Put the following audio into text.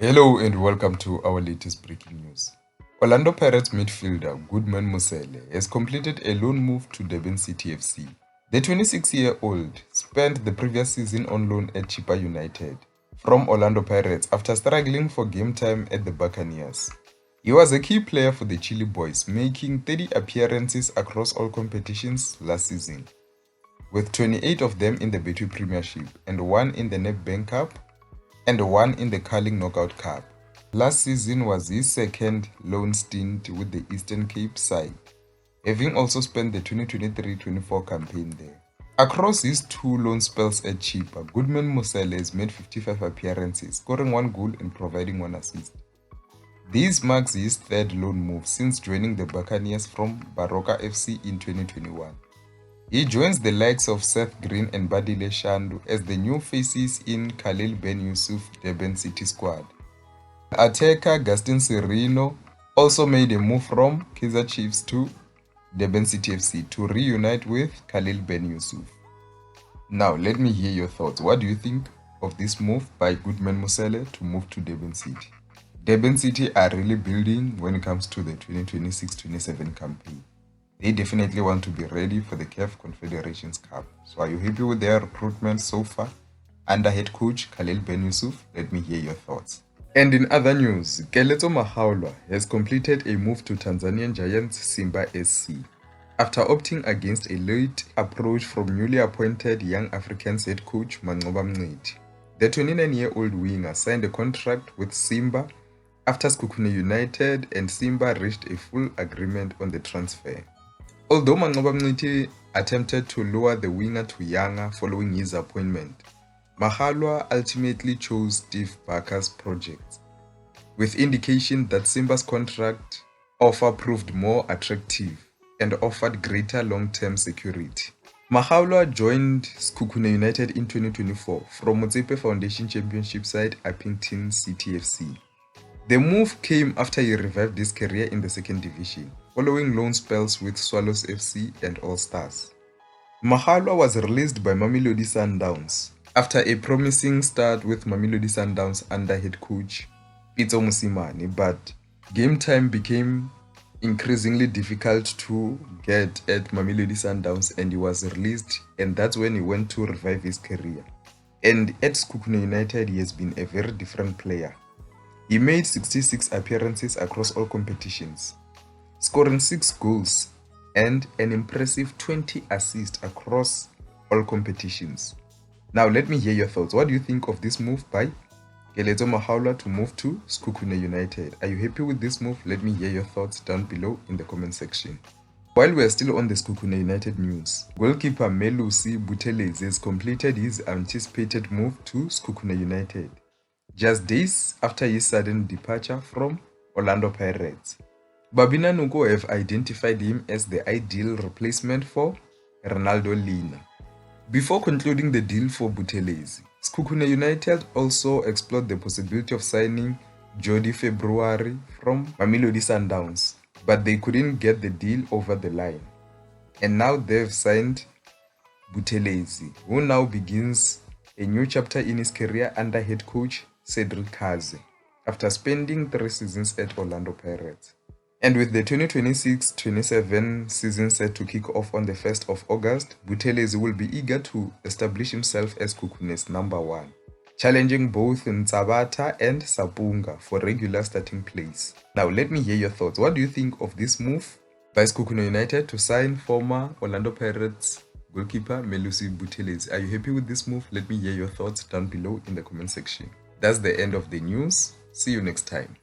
Hello and welcome to our latest breaking news. Orlando Pirates midfielder Goodman Musele has completed a loan move to Durban City FC. The 26-year-old spent the previous season on loan at Chippa United from Orlando Pirates after struggling for game time at the Buccaneers. He was a key player for the Chilli Boys, making 30 appearances across all competitions last season, with 28 of them in the Betway Premiership and 1 in the Nedbank Cup and 1 in the Carling Knockout Cup. Last season was his second loan stint with the Eastern Cape side, having also spent the 2023-24 campaign there. Across his two loan spells at Chippa, Goodman Musele has made 55 appearances, scoring 1 goal and providing 1 assist. This marks his third loan move since joining the Buccaneers from Baroka FC in 2021. He joins the likes of Seth Green and Badile Shandu as the new faces in Khalil Ben Yusuf Durban City squad. Attacker Gaston Sirino also made a move from Kaizer Chiefs to Durban City FC to reunite with Khalil Ben Yusuf. Now let me hear your thoughts. What do you think of this move by Goodman Musele to move to Durban City? Durban City are really building when it comes to the 2026-27 campaign. They definitely want to be ready for the CAF Confederations Cup. So are you happy with their recruitment so far? Under head coach Khalil Ben Yusuf, let me hear your thoughts. And in other news, Keletso Mahaulwa has completed a move to Tanzanian Giants Simba SC after opting against a late approach from newly appointed Young Africans head coach Mancoba Mngidi. The 29-year-old winger signed a contract with Simba after Sekhukhune United and Simba reached a full agreement on the transfer. Although Mancoba Mngidi attempted to lure the winger to Yanga following his appointment, Mahaulwa ultimately chose Steve Barker's project, with indication that Simba's contract offer proved more attractive and offered greater long-term security. Mahaulwa joined Sekhukhune United in 2024 from Motsepe Foundation Championship side Upington City FC. The move came after he revived his career in the second division, following loan spells with Swallows FC and All Stars. Mahaulwa was released by Mamelodi Sundowns after a promising start with Mamelodi Sundowns under head coach Pitso Mosimane, but game time became increasingly difficult to get at Mamelodi Sundowns and he was released, and that's when he went to revive his career. And at Sekhukhune United, he has been a very different player. He made 66 appearances across all competitions, scoring 6 goals and an impressive 20 assists across all competitions. Now let me hear your thoughts. What do you think of this move by Keletso Mahaulwa to move to Sekhukhune United? Are you happy with this move? Let me hear your thoughts down below in the comment section. While we are still on the Sekhukhune United news, goalkeeper Melusi Buthelezi has completed his anticipated move to Sekhukhune United, just days after his sudden departure from Orlando Pirates. Babina Nuko have identified him as the ideal replacement for Ronaldo Lina. Before concluding the deal for Buthelezi, Sekhukhune United also explored the possibility of signing Jody February from Mamelodi Sundowns, but they couldn't get the deal over the line. And now they've signed Buthelezi, who now begins a new chapter in his career under head coach Cedric Kaze, after spending 3 seasons at Orlando Pirates. And with the 2026-27 season set to kick off on the 1st of August, Buthelezi will be eager to establish himself as Sekhukune's number 1, challenging both Ntsabata and Sapunga for regular starting place. Now let me hear your thoughts. What do you think of this move by Sekhukhune United to sign former Orlando Pirates goalkeeper Melusi Buthelezi? Are you happy with this move? Let me hear your thoughts down below in the comment section. That's the end of the news. See you next time.